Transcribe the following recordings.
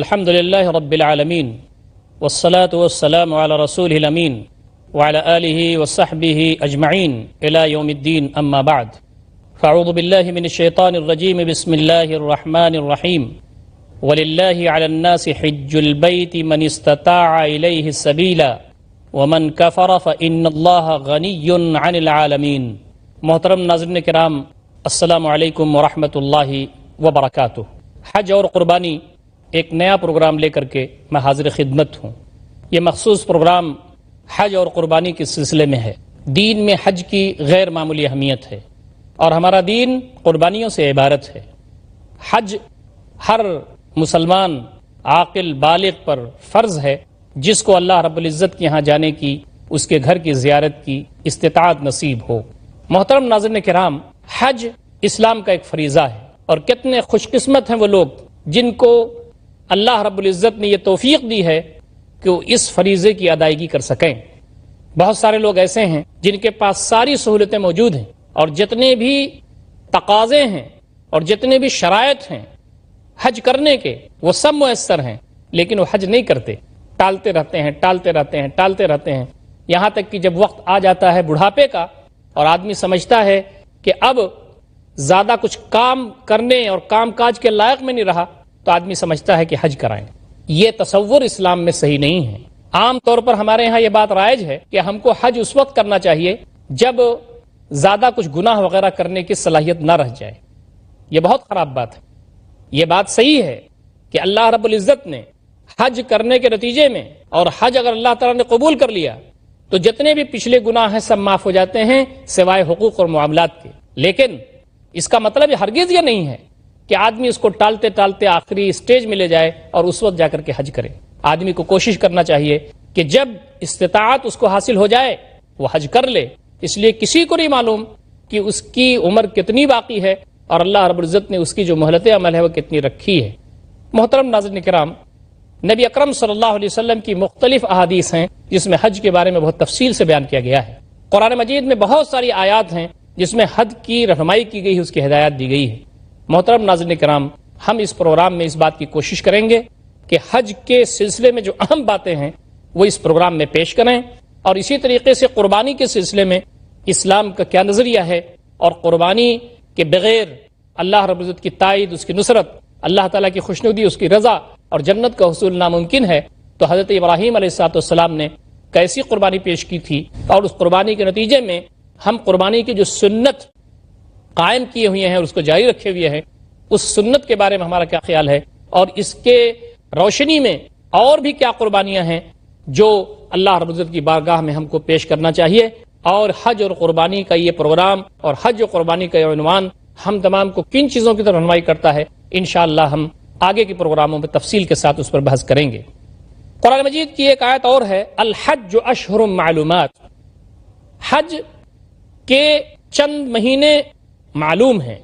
الحمد لله رب العالمين والصلاة والسلام على رسوله الأمين وعلى آله وصحبه أجمعين إلى يوم الدين أما بعد فأعوذ بالله من الشيطان الرجيم بسم الله الرحمن الرحيم ولله على الناس حج البيت من استطاع إليه السبيلا ومن كفر فإن الله غني عن العالمين۔ محترم ناظرین کرام، السلام علیکم ورحمۃ اللہ وبرکاتہ۔ حج اور قربانی ایک نیا پروگرام لے کر کے میں حاضر خدمت ہوں۔ یہ مخصوص پروگرام حج اور قربانی کے سلسلے میں ہے۔ دین میں حج کی غیر معمولی اہمیت ہے اور ہمارا دین قربانیوں سے عبارت ہے۔ حج ہر مسلمان عاقل بالغ پر فرض ہے جس کو اللہ رب العزت کے یہاں جانے کی، اس کے گھر کی زیارت کی استطاعت نصیب ہو۔ محترم ناظرین کرام، حج اسلام کا ایک فریضہ ہے اور کتنے خوش قسمت ہیں وہ لوگ جن کو اللہ رب العزت نے یہ توفیق دی ہے کہ وہ اس فریضے کی ادائیگی کر سکیں۔ بہت سارے لوگ ایسے ہیں جن کے پاس ساری سہولتیں موجود ہیں اور جتنے بھی تقاضے ہیں اور جتنے بھی شرائط ہیں حج کرنے کے وہ سب میسر ہیں، لیکن وہ حج نہیں کرتے، ٹالتے رہتے ہیں یہاں تک کہ جب وقت آ جاتا ہے بڑھاپے کا اور آدمی سمجھتا ہے کہ اب زیادہ کچھ کام کرنے اور کام کاج کے لائق میں نہیں رہا تو آدمی سمجھتا ہے کہ حج کرائیں۔ یہ تصور اسلام میں صحیح نہیں ہے۔ عام طور پر ہمارے ہاں یہ بات رائج ہے کہ ہم کو حج اس وقت کرنا چاہیے جب زیادہ کچھ گناہ وغیرہ کرنے کی صلاحیت نہ رہ جائے۔ یہ بہت خراب بات ہے۔ یہ بات صحیح ہے کہ اللہ رب العزت نے حج کرنے کے نتیجے میں، اور حج اگر اللہ تعالیٰ نے قبول کر لیا تو جتنے بھی پچھلے گناہ ہیں سب معاف ہو جاتے ہیں سوائے حقوق اور معاملات کے۔ لیکن اس کا مطلب ہرگز یہ نہیں ہے کہ آدمی اس کو ٹالتے ٹالتے آخری سٹیج میں لے جائے اور اس وقت جا کر کے حج کرے۔ آدمی کو کوشش کرنا چاہیے کہ جب استطاعت اس کو حاصل ہو جائے وہ حج کر لے، اس لیے کسی کو نہیں معلوم کہ اس کی عمر کتنی باقی ہے اور اللہ رب العزت نے اس کی جو مہلت عمل ہے وہ کتنی رکھی ہے۔ محترم ناظرین کرام، نبی اکرم صلی اللہ علیہ وسلم کی مختلف احادیث ہیں جس میں حج کے بارے میں بہت تفصیل سے بیان کیا گیا ہے۔ قرآن مجید میں بہت ساری آیات ہیں جس میں حج کی رہنمائی کی گئی ہے، اس کی ہدایت دی گئی ہے۔ محترم ناظرین کرام، ہم اس پروگرام میں اس بات کی کوشش کریں گے کہ حج کے سلسلے میں جو اہم باتیں ہیں وہ اس پروگرام میں پیش کریں، اور اسی طریقے سے قربانی کے سلسلے میں اسلام کا کیا نظریہ ہے، اور قربانی کے بغیر اللہ رب العزت کی تائید، اس کی نصرت، اللہ تعالیٰ کی خوشنودی، اس کی رضا اور جنت کا حصول ناممکن ہے، تو حضرت ابراہیم علیہ السلام نے کیسی قربانی پیش کی تھی، اور اس قربانی کے نتیجے میں ہم قربانی کی جو سنت قائم کیے ہوئے ہیں اور اس کو جاری رکھے ہوئے ہیں، اس سنت کے بارے میں ہمارا کیا خیال ہے، اور اس کے روشنی میں اور بھی کیا قربانیاں ہیں جو اللہ رب العزت کی بارگاہ میں ہم کو پیش کرنا چاہیے۔ اور حج اور قربانی کا یہ پروگرام اور حج اور قربانی کا یہ عنوان ہم تمام کو کن چیزوں کی طرف رہنمائی کرتا ہے، انشاءاللہ ہم آگے کے پروگراموں میں تفصیل کے ساتھ اس پر بحث کریں گے۔ قرآن مجید کی ایک آیت اور ہے، الحج اشہر معلومات، حج کے چند مہینے معلوم ہیں،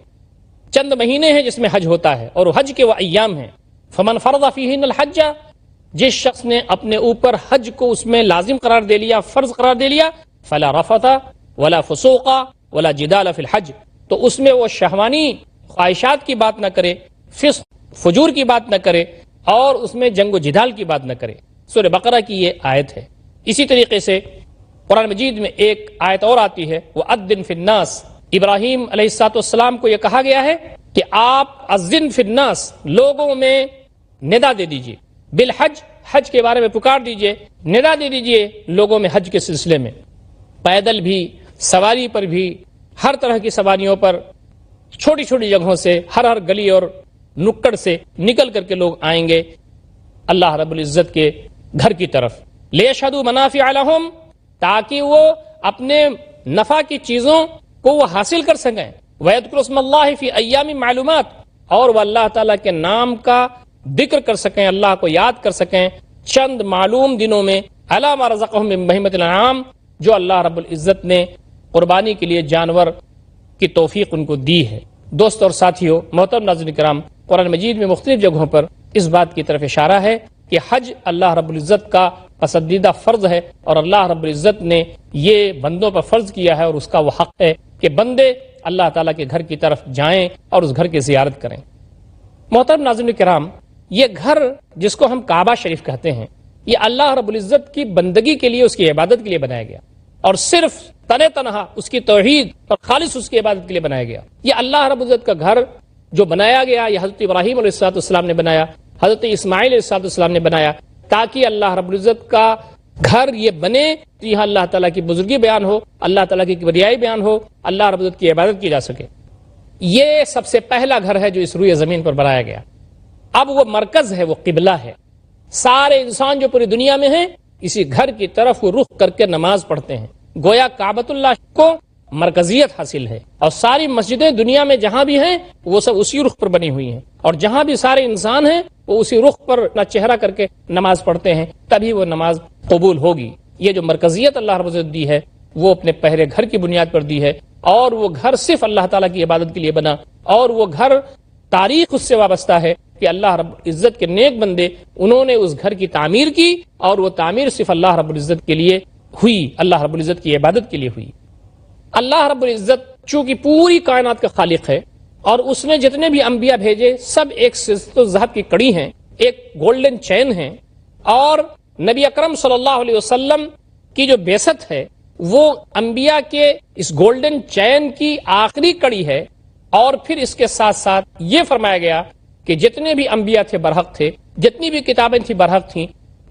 چند مہینے ہیں جس میں حج ہوتا ہے، اور حج کے وہ ایام ہیں، فمن فرض فیہن الحج، جس شخص نے اپنے اوپر حج کو اس میں لازم قرار دے لیا، فرض قرار دے لیا، فلا رفث ولا فسوق ولا جدال فی الحج، تو اس میں وہ شہوانی خواہشات کی بات نہ کرے، فسق فجور کی بات نہ کرے، اور اس میں جنگ و جدال کی بات نہ کرے۔ سورہ بقرہ کی یہ آیت ہے۔ اسی طریقے سے قرآن مجید میں ایک آیت اور آتی ہے، وَأَذِّن فِي النَّاسِ، ابراہیم علیہ السلام کو یہ کہا گیا ہے کہ آپ اذن فی الناس، لوگوں میں ندا دے دیجئے، بالحج، حج کے بارے میں پکار دیجئے، ندا دے دیجئے لوگوں میں حج کے سلسلے میں، پیدل بھی، سواری پر بھی، ہر طرح کی سواریوں پر، چھوٹی چھوٹی جگہوں سے، ہر گلی اور نکڑ سے نکل کر کے لوگ آئیں گے اللہ رب العزت کے گھر کی طرف، لیشہدوا منافع لہم، تاکہ وہ اپنے نفع کی چیزوں کو وہ حاصل کر سکیں، وَيَذْكُرُوا اسْمَ اللَّهِ فِي أَيَّامٍ مَعْلُومَاتٍ، اور وہ اللہ تعالیٰ کے نام کا ذکر کر سکیں، اللہ کو یاد کر سکیں چند معلوم دنوں میں، عَلَىٰ مَا رَزَقَهُم مِّن بَهِیمَةِ الْأَنْعَامِ، جو اللہ رب العزت نے قربانی کے لیے جانور کی توفیق ان کو دی ہے۔ دوست اور ساتھیو، محترم ناظرین کرام، قرآن مجید میں مختلف جگہوں پر اس بات کی طرف اشارہ ہے کہ حج اللہ رب العزت کا پسندیدہ فرض ہے، اور اللہ رب العزت نے یہ بندوں پر فرض کیا ہے، اور اس کا وہ حق ہے کہ بندے اللہ تعالیٰ کے گھر کی طرف جائیں اور اس گھر کی زیارت کریں۔ محترم ناظرین کرام، یہ گھر جس کو ہم کعبہ شریف کہتے ہیں، یہ اللہ رب العزت کی بندگی کے لیے، اس کی عبادت کے لیے بنایا گیا، اور صرف تنہا اس کی توحید اور خالص اس کی عبادت کے لیے بنایا گیا۔ یہ اللہ رب العزت کا گھر جو بنایا گیا، یہ حضرت ابراہیم علیہ السلام نے بنایا، حضرت اسماعیل علیہ السلام نے بنایا، تاکہ اللہ رب العزت کا گھر یہ بنے تو یہاں اللہ تعالیٰ کی بزرگی بیان ہو، اللہ تعالیٰ کی کبریائی بیان ہو، اللہ رب العزت کی عبادت کی جا سکے۔ یہ سب سے پہلا گھر ہے جو اس روئے زمین پر بنایا گیا۔ اب وہ مرکز ہے، وہ قبلہ ہے۔ سارے انسان جو پوری دنیا میں ہیں اسی گھر کی طرف وہ رخ کر کے نماز پڑھتے ہیں، گویا کعبۃ اللہ کو مرکزیت حاصل ہے، اور ساری مسجدیں دنیا میں جہاں بھی ہیں وہ سب اسی رخ پر بنی ہوئی ہیں، اور جہاں بھی سارے انسان ہیں وہ اسی رخ پر اپنا چہرہ کر کے نماز پڑھتے ہیں، تبھی وہ نماز قبول ہوگی۔ یہ جو مرکزیت اللہ رب العزت دی ہے وہ اپنے پہلے گھر کی بنیاد پر دی ہے، اور وہ گھر صرف اللہ تعالیٰ کی عبادت کے لیے بنا، اور وہ گھر تاریخ اس سے وابستہ ہے کہ اللہ رب العزت کے نیک بندے انہوں نے اس گھر کی تعمیر کی، اور وہ تعمیر صرف اللہ رب العزت کے لیے ہوئی، اللہ رب العزت کی عبادت کے لیے ہوئی۔ اللہ رب العزت چونکہ پوری کائنات کا خالق ہے، اور اس نے جتنے بھی انبیاء بھیجے سب ایک سلسلۃ الذہب کی کڑی ہیں، ایک گولڈن چین ہے، اور نبی اکرم صلی اللہ علیہ وسلم کی جو بعثت ہے وہ انبیاء کے اس گولڈن چین کی آخری کڑی ہے۔ اور پھر اس کے ساتھ ساتھ یہ فرمایا گیا کہ جتنے بھی انبیاء تھے برحق تھے، جتنی بھی کتابیں تھیں برحق تھیں،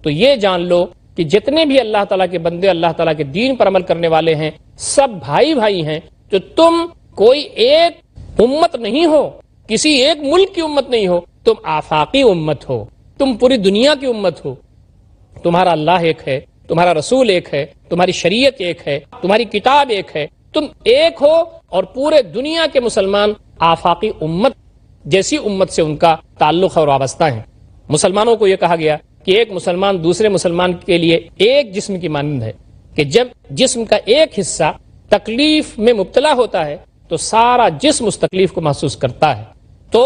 تو یہ جان لو کہ جتنے بھی اللہ تعالیٰ کے بندے اللہ تعالیٰ کے دین پر عمل کرنے والے ہیں سب بھائی بھائی ہیں، جو تم کوئی ایک امت نہیں ہو، کسی ایک ملک کی امت نہیں ہو، تم آفاقی امت ہو، تم پوری دنیا کی امت ہو۔ تمہارا اللہ ایک ہے، تمہارا رسول ایک ہے، تمہاری شریعت ایک ہے، تمہاری کتاب ایک ہے، تم ایک ہو، اور پورے دنیا کے مسلمان آفاقی امت جیسی امت سے ان کا تعلق اور وابستہ ہیں۔ مسلمانوں کو یہ کہا گیا کہ ایک مسلمان دوسرے مسلمان کے لیے ایک جسم کی مانند ہے، کہ جب جسم کا ایک حصہ تکلیف میں مبتلا ہوتا ہے تو سارا جسم اس تکلیف کو محسوس کرتا ہے۔ تو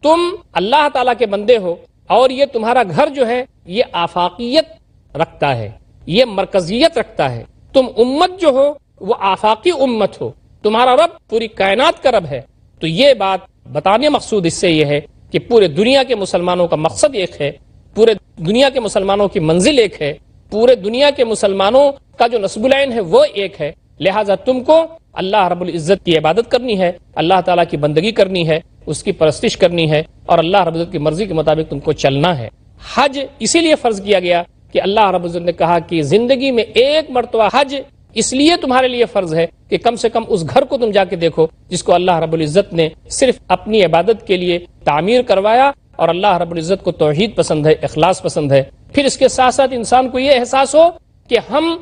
تم اللہ تعالیٰ کے بندے ہو، اور یہ تمہارا گھر جو ہے یہ آفاقیت رکھتا ہے، یہ مرکزیت رکھتا ہے۔ تم امت جو ہو وہ آفاقی امت ہو، تمہارا رب پوری کائنات کا رب ہے۔ تو یہ بات بتانے مقصود اس سے یہ ہے کہ پورے دنیا کے مسلمانوں کا مقصد ایک ہے، پورے دنیا کے مسلمانوں کی منزل ایک ہے، پورے دنیا کے مسلمانوں کا جو نصب العین ہے وہ ایک ہے۔ لہٰذا تم کو اللہ رب العزت کی عبادت کرنی ہے، اللہ تعالیٰ کی بندگی کرنی ہے، اس کی پرستش کرنی ہے، اور اللہ رب العزت کی مرضی کے مطابق تم کو چلنا ہے۔ حج اسی لیے فرض کیا گیا کہ اللہ رب العزت نے کہا کہ زندگی میں ایک مرتبہ حج اس لیے تمہارے لیے فرض ہے کہ کم سے کم اس گھر کو تم جا کے دیکھو جس کو اللہ رب العزت نے صرف اپنی عبادت کے لیے تعمیر کروایا، اور اللہ رب العزت کو توحید پسند ہے، اخلاص پسند ہے۔ پھر اس کے ساتھ ساتھ انسان کو یہ احساس ہو کہ ہم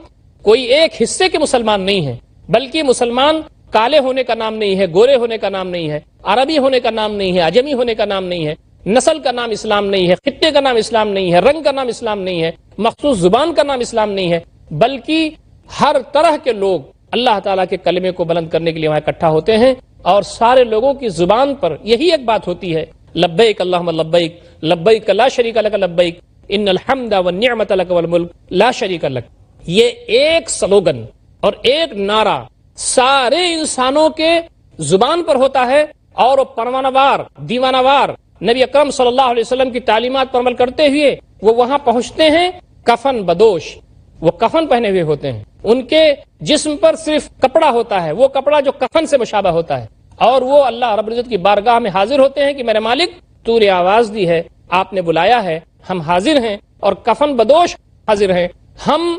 کوئی ایک حصے کے مسلمان نہیں ہیں، بلکہ مسلمان کالے ہونے کا نام نہیں ہے، گورے ہونے کا نام نہیں ہے، عربی ہونے کا نام نہیں ہے، عجمی ہونے کا نام نہیں ہے، نسل کا نام اسلام نہیں ہے، خطے کا نام اسلام نہیں ہے، رنگ کا نام اسلام نہیں ہے، مخصوص زبان کا نام اسلام نہیں ہے، بلکہ ہر طرح کے لوگ اللہ تعالیٰ کے کلمے کو بلند کرنے کے لیے وہاں اکٹھا ہوتے ہیں، اور سارے لوگوں کی زبان پر یہی ایک بات ہوتی ہے، لبیک اللہم لبیک، لبیک لا شریک لک لبیک، ان الحمد والنعمت لک والملک لا شریک لک۔ یہ ایک سلوگن اور ایک نعرہ سارے انسانوں کے زبان پر ہوتا ہے، اور وہ پروانہ وار دیوانہ وار نبی اکرم صلی اللہ علیہ وسلم کی تعلیمات پر عمل کرتے ہوئے وہ وہاں پہنچتے ہیں کفن بدوش، وہ کفن پہنے ہوئے ہوتے ہیں، ان کے جسم پر صرف کپڑا ہوتا ہے، وہ کپڑا جو کفن سے مشابہ ہوتا ہے، اور وہ اللہ رب العزت کی بارگاہ میں حاضر ہوتے ہیں کہ میرے مالک تو نے آواز دی ہے، آپ نے بلایا ہے، ہم حاضر ہیں، اور کفن بدوش حاضر ہیں، ہم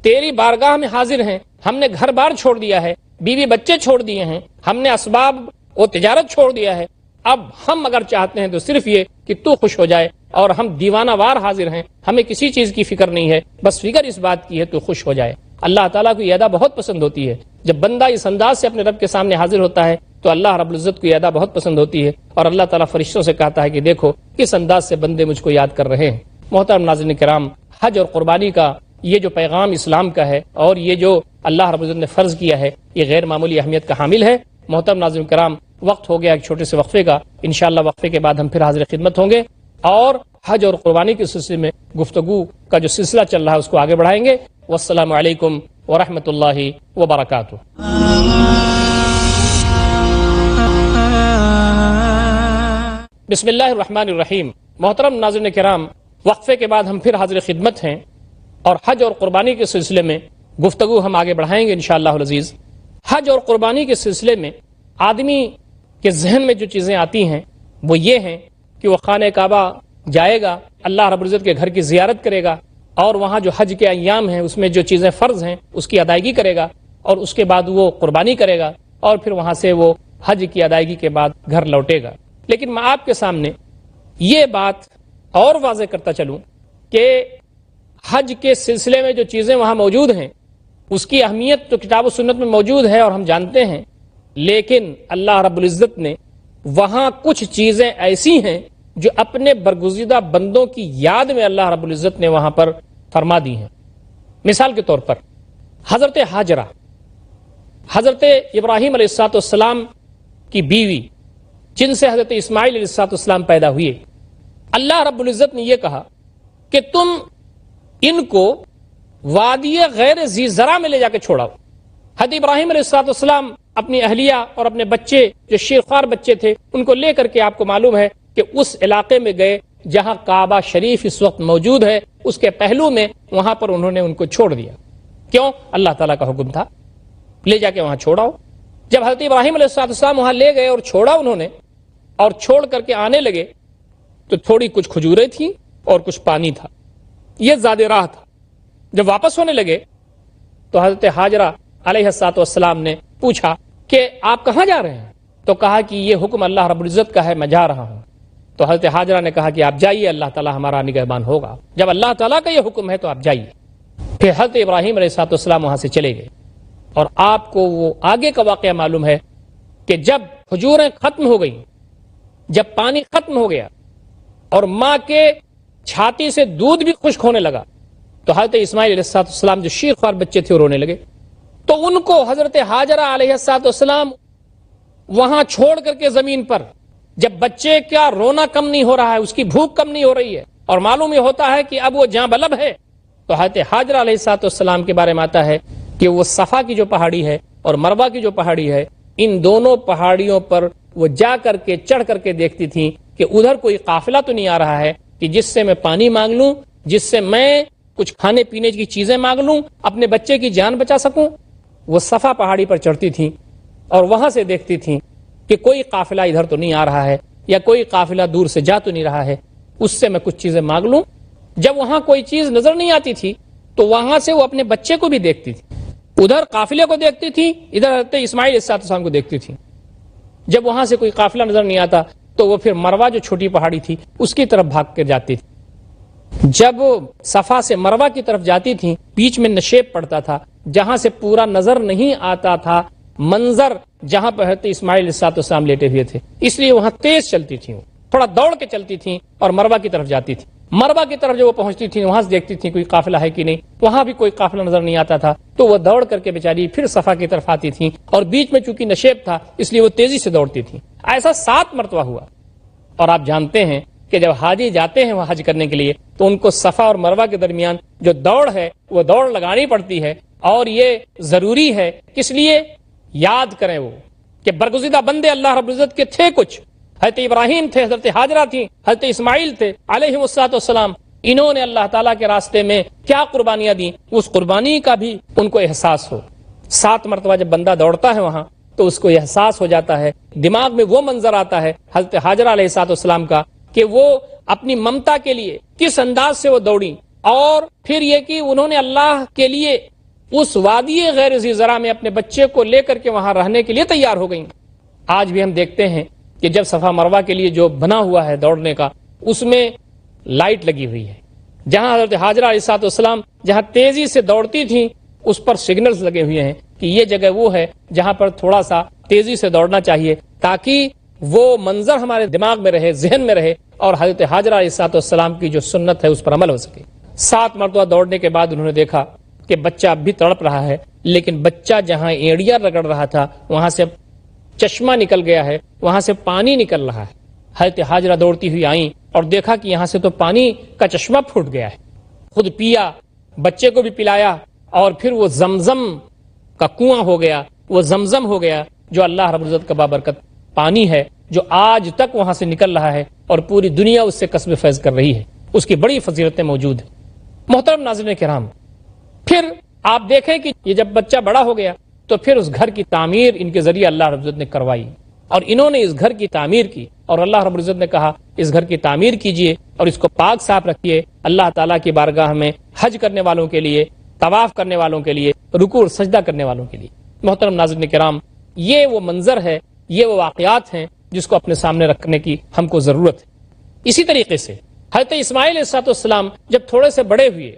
تیری بارگاہ میں حاضر ہیں، ہم نے گھر بار چھوڑ دیا ہے، بیوی بچے چھوڑ دیے ہیں، ہم نے اسباب و تجارت چھوڑ دیا ہے، اب ہم اگر چاہتے ہیں تو صرف یہ کہ تو خوش ہو جائے، اور ہم دیوانہ وار حاضر ہیں، ہمیں کسی چیز کی فکر نہیں ہے، بس فکر اس بات کی ہے تو خوش ہو جائے۔ اللہ تعالیٰ کو یہ ادا بہت پسند ہوتی ہے، جب بندہ اس انداز سے اپنے رب کے سامنے حاضر ہوتا ہے تو اللہ رب العزت کو یہ ادا بہت پسند ہوتی ہے، اور اللہ تعالیٰ فرشتوں سے کہتا ہے کہ دیکھو کس انداز سے بندے مجھ کو یاد کر رہے ہیں۔ محترم ناظرین کرام، حج اور قربانی کا یہ جو پیغام اسلام کا ہے، اور یہ جو اللہ رب العزت نے فرض کیا ہے، یہ غیر معمولی اہمیت کا حامل ہے۔ محترم ناظرین کرام، وقت ہو گیا ایک چھوٹے سے وقفے کا، انشاءاللہ وقفے کے بعد ہم پھر حاضر خدمت ہوں گے، اور حج اور قربانی کے سلسلے میں گفتگو کا جو سلسلہ چل رہا ہے اس کو آگے بڑھائیں گے۔ والسلام علیکم ورحمۃ اللہ وبرکاتہ۔ بسم اللہ الرحمن الرحیم۔ محترم ناظرین کرام، وقفے کے بعد ہم پھر حاضر خدمت ہیں اور حج اور قربانی کے سلسلے میں گفتگو ہم آگے بڑھائیں گے انشاءاللہ العزیز۔ حج اور قربانی کے سلسلے میں آدمی کے ذہن میں جو چیزیں آتی ہیں وہ یہ ہیں کہ وہ خانہ کعبہ جائے گا، اللہ رب العزت کے گھر کی زیارت کرے گا، اور وہاں جو حج کے ایام ہیں اس میں جو چیزیں فرض ہیں اس کی ادائیگی کرے گا، اور اس کے بعد وہ قربانی کرے گا، اور پھر وہاں سے وہ حج کی ادائیگی کے بعد گھر لوٹے گا۔ لیکن میں آپ کے سامنے یہ بات اور واضح کرتا چلوں کہ حج کے سلسلے میں جو چیزیں وہاں موجود ہیں اس کی اہمیت تو کتاب و سنت میں موجود ہے اور ہم جانتے ہیں، لیکن اللہ رب العزت نے وہاں کچھ چیزیں ایسی ہیں جو اپنے برگزیدہ بندوں کی یاد میں اللہ رب العزت نے وہاں پر فرما دی ہیں۔ مثال کے طور پر حضرت ہاجرہ، حضرت ابراہیم علیہ السلام کی بیوی، جن سے حضرت اسماعیل علیہ السلام پیدا ہوئے، اللہ رب العزت نے یہ کہا کہ تم ان کو وادی غیر ذی زرع میں لے جا کے چھوڑاؤ۔ حضرت ابراہیم علیہ السلام اپنی اہلیہ اور اپنے بچے جو شیرخوار بچے تھے ان کو لے کر کے، آپ کو معلوم ہے کہ اس علاقے میں گئے جہاں کعبہ شریف اس وقت موجود ہے، اس کے پہلو میں، وہاں پر انہوں نے ان کو چھوڑ دیا۔ کیوں؟ اللہ تعالیٰ کا حکم تھا، لے جا کے وہاں چھوڑاؤ۔ جب حضرت ابراہیم علیہ السلام وہاں لے گئے اور چھوڑا انہوں نے، اور چھوڑ کر کے آنے لگے تو تھوڑی کچھ کھجوریں تھیں اور کچھ پانی تھا، یہ زیادہ راہ تھا۔ جب واپس ہونے لگے تو حضرت ہاجرہ علیہ السلام نے پوچھا کہ آپ کہاں جا رہے ہیں؟ تو کہا کہ یہ حکم اللہ رب العزت کا ہے، میں جا رہا ہوں۔ تو حضرت ہاجرہ نے کہا کہ آپ جائیے، اللہ تعالیٰ ہمارا نگہبان ہوگا۔ جب اللہ تعالیٰ کا یہ حکم ہے تو آپ جائیے۔ پھر حضرت ابراہیم علیہ السلام وہاں سے چلے گئے، اور آپ کو وہ آگے کا واقعہ معلوم ہے کہ جب کھجوریں ختم ہو گئیں، جب پانی ختم ہو گیا اور ماں کے چھاتی سے دودھ بھی خشک ہونے لگا، تو حضرت اسماعیل علیہ السلام جو شیرخوار بچے تھے وہ رونے لگے۔ تو ان کو حضرت ہاجرہ علیہ السلام وہاں چھوڑ کر کے زمین پر، جب بچے کا رونا کم نہیں ہو رہا ہے، اس کی بھوک کم نہیں ہو رہی ہے، اور معلوم یہ ہوتا ہے کہ اب وہ جاں بلب ہے، تو حضرت ہاجرہ علیہ السلام کے بارے میں آتا ہے کہ وہ صفا کی جو پہاڑی ہے اور مروہ کی جو پہاڑی ہے، ان دونوں پہاڑیوں پر وہ جا کر کے چڑھ کر کے دیکھتی تھیں کہ ادھر کوئی قافلہ تو نہیں آ رہا ہے کہ جس سے میں پانی مانگ لوں، جس سے میں کچھ کھانے پینے کی چیزیں مانگ لوں، اپنے بچے کی جان بچا سکوں۔ وہ صفا پہاڑی پر چڑھتی تھیں اور وہاں سے دیکھتی تھیں کہ کوئی قافلہ ادھر تو نہیں آ رہا ہے، یا کوئی قافلہ دور سے جا تو نہیں رہا ہے، اس سے میں کچھ چیزیں مانگ لوں۔ جب وہاں کوئی چیز نظر نہیں آتی تھی تو وہاں سے وہ اپنے بچے کو بھی دیکھتی تھی، ادھر قافلے کو دیکھتی تھی، ادھر حضرت اسماعیل علیہ السلام کو دیکھتی تھی۔ جب وہاں سے کوئی قافلہ نظر نہیں آتا تو وہ پھر مروہ جو چھوٹی پہاڑی تھی اس کی طرف بھاگ کے جاتی تھی۔ جب صفا سے مروہ کی طرف جاتی تھی، بیچ میں نشیب پڑتا تھا جہاں سے پورا نظر نہیں آتا تھا منظر جہاں پر حضرت اسماعیل علیہ السلام لیٹے ہوئے تھے، اس لیے وہاں تیز چلتی تھیں، تھوڑا دوڑ کے چلتی تھیں اور مروہ کی طرف جاتی تھی۔ مروہ کی طرف جب وہ پہنچتی تھی وہاں سے دیکھتی تھی کوئی قافلہ ہے کہ نہیں، وہاں بھی کوئی قافلہ نظر نہیں آتا تھا، تو وہ دوڑ کر کے بیچاری پھر صفا کی طرف آتی تھی، اور بیچ میں چونکہ نشیب تھا اس لیے وہ تیزی سے دوڑتی تھی۔ ایسا 7 مرتبہ ہوا۔ اور آپ جانتے ہیں کہ جب حاجی جاتے ہیں وہ حج کرنے کے لیے تو ان کو صفا اور مروہ کے درمیان جو دوڑ ہے وہ دوڑ لگانی پڑتی ہے، اور یہ ضروری ہے، کس لیے؟ یاد کریں وہ کہ برگزیدہ بندے اللہ رب العزت کے تھے کچھ، حضرت ابراہیم تھے، حضرت ہاجرہ تھی، حضرت اسماعیل تھے علیہ السلام، انہوں نے اللہ تعالیٰ کے راستے میں کیا قربانیاں دی، اس قربانی کا بھی ان کو احساس ہو۔ 7 مرتبہ جب بندہ دوڑتا ہے وہاں تو اس کو احساس ہو جاتا ہے، دماغ میں وہ منظر آتا ہے حضرت ہاجرہ علیہ السلام کا کہ وہ اپنی ممتا کے لیے کس انداز سے وہ دوڑی، اور پھر یہ کہ انہوں نے اللہ کے لیے اس وادی غیر ذی زرع میں اپنے بچے کو لے کر کے وہاں رہنے کے لیے تیار ہو گئیں۔ آج بھی ہم دیکھتے ہیں کہ جب صفا مروہ کے لیے جو بنا ہوا ہے دوڑنے کا، اس میں لائٹ لگی ہوئی ہے، جہاں حضرت ہاجرہ علیہ السلام جہاں تیزی سے دوڑتی تھیں اس پر سگنلز لگے ہوئے ہیں کہ یہ جگہ وہ ہے جہاں پر تھوڑا سا تیزی سے دوڑنا چاہیے، تاکہ وہ منظر ہمارے دماغ میں رہے، ذہن میں رہے، اور حضرت ہاجرہ علیہ السلام کی جو سنت ہے اس پر عمل ہو سکے۔ 7 مرتبہ دوڑنے کے بعد انہوں نے دیکھا کہ بچہ اب بھی تڑپ رہا ہے، لیکن بچہ جہاں ایڑیا رگڑ رہا تھا وہاں سے چشمہ نکل گیا ہے، وہاں سے پانی نکل رہا ہے۔ حضرت ہاجرہ دوڑتی ہوئی آئیں اور دیکھا کہ یہاں سے تو پانی کا چشمہ پھوٹ گیا ہے، خود پیا، بچے کو بھی پلایا، اور پھر وہ زمزم کا کنواں ہو گیا، وہ زمزم ہو گیا جو اللہ رب العزت کا بابرکت پانی ہے، جو آج تک وہاں سے نکل رہا ہے، اور پوری دنیا اس سے کسب فیض کر رہی ہے، اس کی بڑی فضیلتیں موجود ہیں۔ محترم ناظرین کرام، پھر آپ دیکھیں کہ یہ جب بچہ بڑا ہو گیا تو پھر اس گھر کی تعمیر ان کے ذریعے اللہ رب العزت نے کروائی، اور انہوں نے اس گھر کی تعمیر کی، اور اللہ رب العزت نے کہا اس گھر کی تعمیر کیجئے اور اس کو پاک صاف رکھیے، اللہ تعالیٰ کی بارگاہ میں حج کرنے والوں کے لیے، طواف کرنے والوں کے لیے، رکوع اور سجدہ کرنے والوں کے لیے۔ محترم ناظرین کرام، یہ وہ منظر ہے، یہ وہ واقعات ہیں جس کو اپنے سامنے رکھنے کی ہم کو ضرورت ہے۔ اسی طریقے سے حضرت اسماعیل علیہ السلام جب تھوڑے سے بڑے ہوئے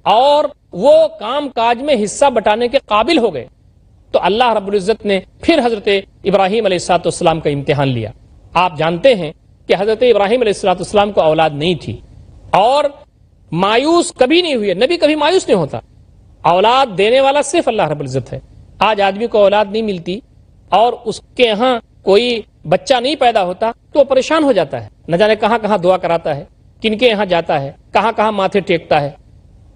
اور وہ کام کاج میں حصہ بٹانے کے قابل ہو گئے تو اللہ رب العزت نے پھر حضرت ابراہیم علیہ السلام کا امتحان لیا۔ آپ جانتے ہیں کہ حضرت ابراہیم علیہ السلام کو اولاد نہیں تھی اور مایوس کبھی نہیں ہوئے، نبی کبھی مایوس نہیں ہوتا، اولاد دینے والا صرف اللہ رب العزت ہے۔ آج آدمی کو اولاد نہیں ملتی اور اس کے ہاں کوئی بچہ نہیں پیدا ہوتا تو وہ پریشان ہو جاتا ہے، نہ جانے کہاں کہاں دعا کراتا ہے، کن کے یہاں جاتا ہے، کہاں کہاں ماتھے ٹیکتا ہے۔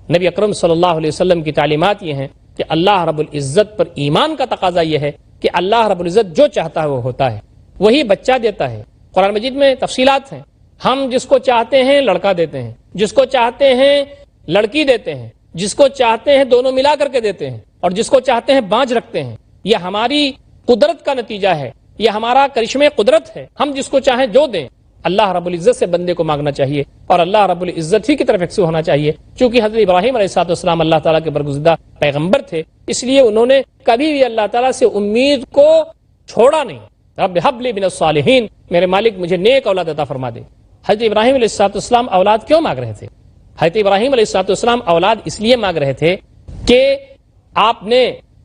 نبی اکرم صلی اللہ علیہ وسلم کی تعلیمات یہ ہیں کہ اللہ رب العزت پر ایمان کا تقاضا یہ ہے کہ اللہ رب العزت جو چاہتا ہے وہ ہوتا ہے، وہی بچہ دیتا ہے۔ قرآن مجید میں تفصیلات ہیں، ہم جس کو چاہتے ہیں لڑکا دیتے ہیں، جس کو چاہتے ہیں لڑکی دیتے ہیں، جس کو چاہتے ہیں دونوں ملا کر کے دیتے ہیں، اور جس کو چاہتے ہیں بانجھ رکھتے ہیں۔ یہ ہماری قدرت کا نتیجہ ہے، یہ ہمارا کرشمے قدرت ہے، ہم جس کو چاہیں جو دیں۔ اللہ رب العزت سے بندے کو مانگنا چاہیے اور اللہ رب العزت ہی کی طرف یکسو ہونا چاہیے۔ چونکہ حضرت ابراہیم علیہ السلام اللہ تعالیٰ کے برگزیدہ پیغمبر تھے، اس لیے انہوں نے کبھی بھی اللہ تعالیٰ سے امید کو چھوڑا نہیں۔ رب حب لی من الصالحین، میرے مالک مجھے نیک اولاد عطا فرما دے۔ حضرت ابراہیم علیہ السلام اولاد کیوں مانگ رہے تھے؟ حضرت ابراہیم علیہ السلام اولاد اس لیے مانگ رہے تھے کہ آپ نے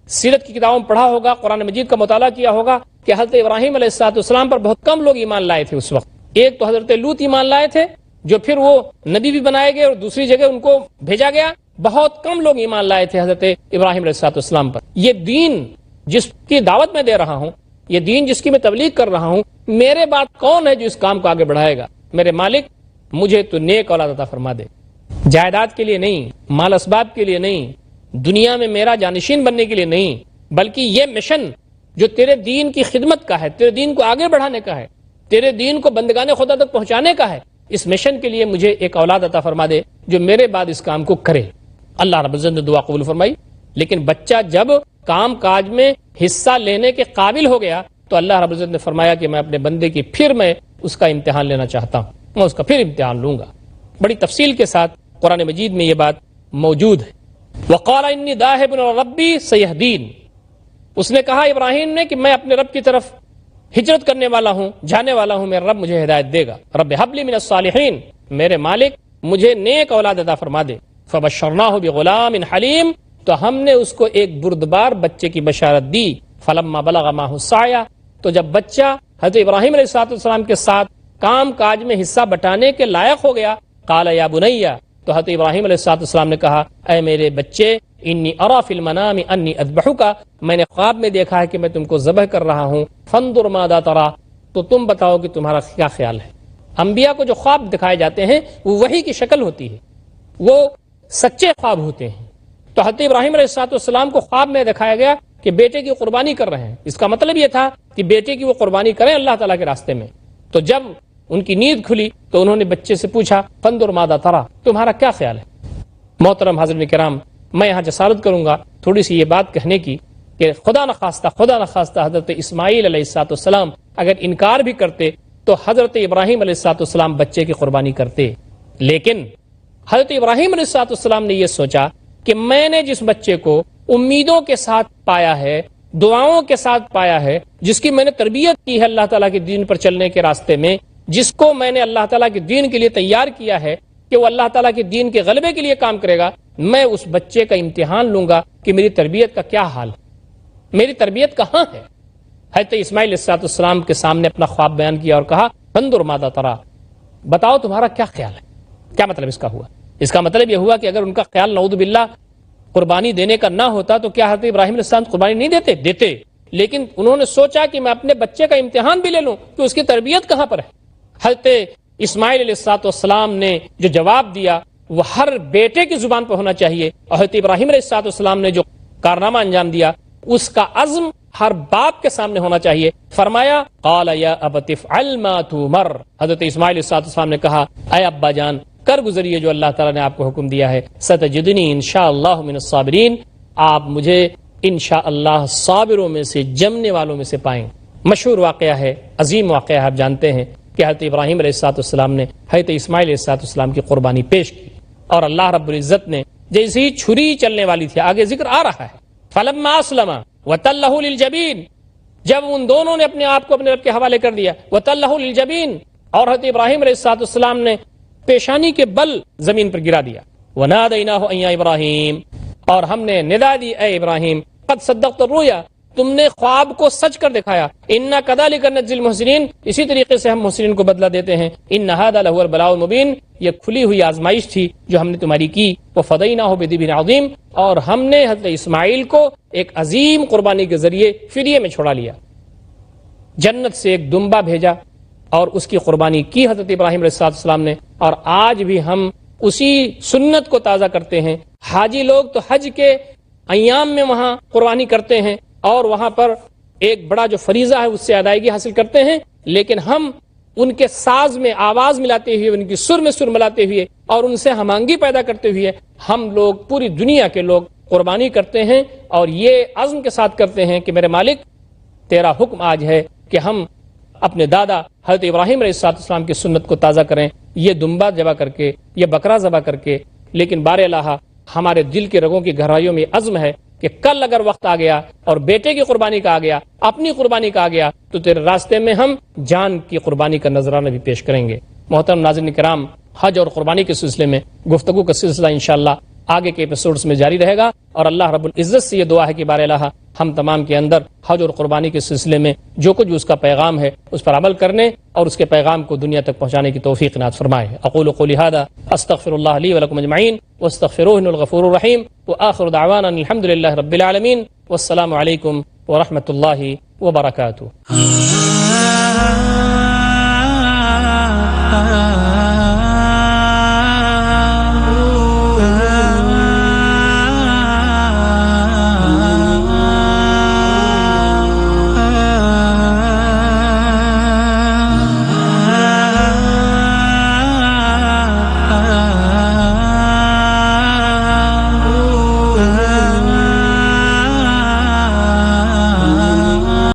سیرت کی کتابوں میں پڑھا ہوگا، قرآن مجید کا مطالعہ کیا ہوگا کہ حضرت ابراہیم علیہ السلام پر بہت کم لوگ ایمان لائے تھے اس وقت۔ ایک تو حضرت لوط ایمان لائے تھے جو پھر وہ نبی بھی بنائے گئے اور دوسری جگہ ان کو بھیجا گیا۔ بہت کم لوگ ایمان لائے تھے حضرت ابراہیم علیہ السلام پر۔ یہ دین جس کی دعوت میں دے رہا ہوں، یہ دین جس کی میں تبلیغ کر رہا ہوں، میرے بعد کون ہے جو اس کام کو آگے بڑھائے گا؟ میرے مالک مجھے تو نیک اولاد عطا فرما دے، جائیداد کے لیے نہیں، مال اسباب کے لیے نہیں، دنیا میں میرا جانشین بننے کے لیے نہیں، بلکہ یہ مشن جو تیرے دین کی خدمت کا ہے، تیرے دین کو آگے بڑھانے کا ہے، تیرے دین کو بندگان خدا تک پہنچانے کا ہے، اس مشن کے لیے مجھے ایک اولاد عطا فرما دے جو میرے بعد اس کام کو کرے۔ اللہ رب العزت نے دعا قبول فرمائی۔ لیکن بچہ جب کام کاج میں حصہ لینے کے قابل ہو گیا تو اللہ رب العزت نے فرمایا کہ میں اپنے بندے کی پھر میں اس کا امتحان لینا چاہتا ہوں، میں اس کا پھر امتحان لوں گا۔ بڑی تفصیل کے ساتھ قرآن مجید میں یہ بات موجود ہے۔ وقال انی ذاہب الی ربی سیہدین، اس نے کہا ابراہیم نے کہ میں اپنے رب کی طرف ہجرت کرنے والا ہوں، جانے والا ہوں، میرا رب مجھے ہدایت دے گا۔ رب حب لی من الصالحین، میرے مالک مجھے نیک اولاد عطا فرما دے۔ فبشرناہ بغلام حلیم، تو ہم نے اس کو ایک بردبار بچے کی بشارت دی۔ فلما بلغ معہ السعی، تو جب بچہ حضرت ابراہیم علیہ السلام کے ساتھ کام کاج میں حصہ بٹانے کے لائق ہو گیا، قال یا بنی، تو حضرت ابراہیم علیہ السلام نے کہا اے میرے بچے، انی ارا فی المنام انی اذبحک، میں نے خواب میں دیکھا ہے کہ میں تم کو ذبح کر رہا ہوں، فانظر ماذا تری، تو تم بتاؤ کہ تمہارا کیا خیال ہے۔ انبیاء کو جو خواب دکھائے جاتے ہیں وہ وحی کی شکل ہوتی ہے، وہ سچے خواب ہوتے ہیں۔ تو حضرت ابراہیم علیہ السلام کو خواب میں دکھایا گیا کہ بیٹے کی قربانی کر رہے ہیں، اس کا مطلب یہ تھا کہ بیٹے کی وہ قربانی کریں اللہ تعالیٰ کے راستے میں۔ تو جب ان کی نیند کھلی تو انہوں نے بچے سے پوچھا فانظر ماذا تری، تمہارا کیا خیال ہے؟ محترم حضرین کرام، میں یہاں جسارت کروں گا تھوڑی سی یہ بات کہنے کی کہ خدا نخواستہ حضرت اسماعیل علیہ السلام اگر انکار بھی کرتے تو حضرت ابراہیم علیہ السلام بچے کی قربانی کرتے۔ لیکن حضرت ابراہیم علیہ السلام نے یہ سوچا کہ میں نے جس بچے کو امیدوں کے ساتھ پایا ہے، دعاؤں کے ساتھ پایا ہے، جس کی میں نے تربیت کی ہے اللہ تعالیٰ کے دین پر چلنے کے راستے میں، جس کو میں نے اللہ تعالیٰ کے دین کے لیے تیار کیا ہے کہ وہ اللہ تعالیٰ کے دین کے غلبے کے لیے کام کرے گا، میں اس بچے کا امتحان لوں گا کہ میری تربیت کا کیا حال ہے، میری تربیت کہاں ہے۔ حضرت اسماعیل علیہ السلام کے سامنے اپنا خواب بیان کیا اور کہا فانظر ماذا تری، بتاؤ تمہارا کیا خیال ہے۔ کیا مطلب اس کا ہوا؟ اس کا مطلب یہ ہوا کہ اگر ان کا خیال نعوذ باللہ قربانی دینے کا نہ ہوتا تو کیا حضرت ابراہیم علیہ السلام قربانی نہیں دیتے، لیکن انہوں نے سوچا کہ میں اپنے بچے کا امتحان بھی لے لوں کہ اس کی تربیت کہاں پر ہے۔ حضرت اسماعیل علیہ السلام نے جو جواب دیا وہ ہر بیٹے کی زبان پر ہونا چاہیے، اور حضرت ابراہیم علیہ السلام نے جو کارنامہ انجام دیا اس کا عزم ہر باپ کے سامنے ہونا چاہیے. فرمایا قال یا ابت افعل ما تؤمر. حضرت اسماعیل علیہ السلام نے کہا اے ابا جان کر گزریے جو اللہ تعالیٰ نے آپ کو حکم دیا ہے. ستجدنی انشاءاللہ من الصابرین. آپ مجھے انشاءاللہ صابروں میں سے جمنے والوں میں سے پائیں. مشہور واقعہ ہے, عظیم واقعہ ہے, آپ جانتے ہیں کہ حضرت ابراہیم علیہ السلام نے حضرت اسماعیل علیہ السلام کی قربانی پیش کی, اور اللہ رب العزت نے جیسے ہی چھری چلنے والی تھی, آگے ذکر آ رہا ہے, فلما اسلم وتلہ للجبین, جب ان دونوں نے اپنے آپ کو اپنے رب کے حوالے کر دیا, وتلہ للجبین, اور حضرت ابراہیم علیہ السلام نے پیشانی کے بل زمین پر گرا دیا. ونادیناہ ان یا ابراہیم, اور ہم نے ندا دی اے ابراہیم, قد صدقت الرؤیا, تم نے خواب کو سچ کر دکھایا. انا کذالک نجزی المحسنین, اسی طریقے سے ہم محسنین کو بدلہ دیتے ہیں. ان ھذا لہو البلاء المبین, یہ کھلی ہوئی آزمائش تھی جو ہم نے تمہاری کی. وفدیناہ بذبح عظیم, اور ہم نے حضرت اسماعیل کو ایک عظیم قربانی کے ذریعے فدیے میں چھوڑا لیا. جنت سے ایک دمبا بھیجا اور اس کی قربانی کی حضرت ابراہیم علیہ السلام نے, اور آج بھی ہم اسی سنت کو تازہ کرتے ہیں. حاجی لوگ تو حج کے ایام میں وہاں قربانی کرتے ہیں اور وہاں پر ایک بڑا جو فریضہ ہے اس سے ادائیگی حاصل کرتے ہیں, لیکن ہم ان کے ساز میں آواز ملاتے ہوئے, ان کی سر میں سر ملاتے ہوئے اور ان سے ہم آہنگی پیدا کرتے ہوئے ہم لوگ پوری دنیا کے لوگ قربانی کرتے ہیں, اور یہ عزم کے ساتھ کرتے ہیں کہ میرے مالک تیرا حکم آج ہے کہ ہم اپنے دادا حضرت ابراہیم علیہ السلام کی سنت کو تازہ کریں, یہ دمبا ذبح کر کے, یہ بکرا ذبح کر کے. لیکن بار الہ ہمارے دل کے رگوں کی گہرائیوں میں عزم ہے کہ کل اگر وقت آ گیا اور بیٹے کی قربانی کا آ گیا, اپنی قربانی کا آ گیا, تو تیرے راستے میں ہم جان کی قربانی کا نذرانہ بھی پیش کریں گے. محترم ناظرین کرام, حج اور قربانی کے سلسلے میں گفتگو کا سلسلہ انشاءاللہ آگے کے ایپیسوڈز میں جاری رہے گا, اور اللہ رب العزت سے یہ دعا ہے کہ بار الہ ہم تمام کے اندر حج اور قربانی کے سلسلے میں جو کچھ اس کا پیغام ہے اس پر عمل کرنے اور اس کے پیغام کو دنیا تک پہنچانے کی توفیق عنایت فرمائے. اقول قولی ھذا استغفر اللہ لی ولکم اجمعین واستغفروہ انہ الغفور الرحیم, وآخر دعوانا الحمد للہ رب العالمین, والسلام علیکم ورحمۃ اللہ وبرکاتہ.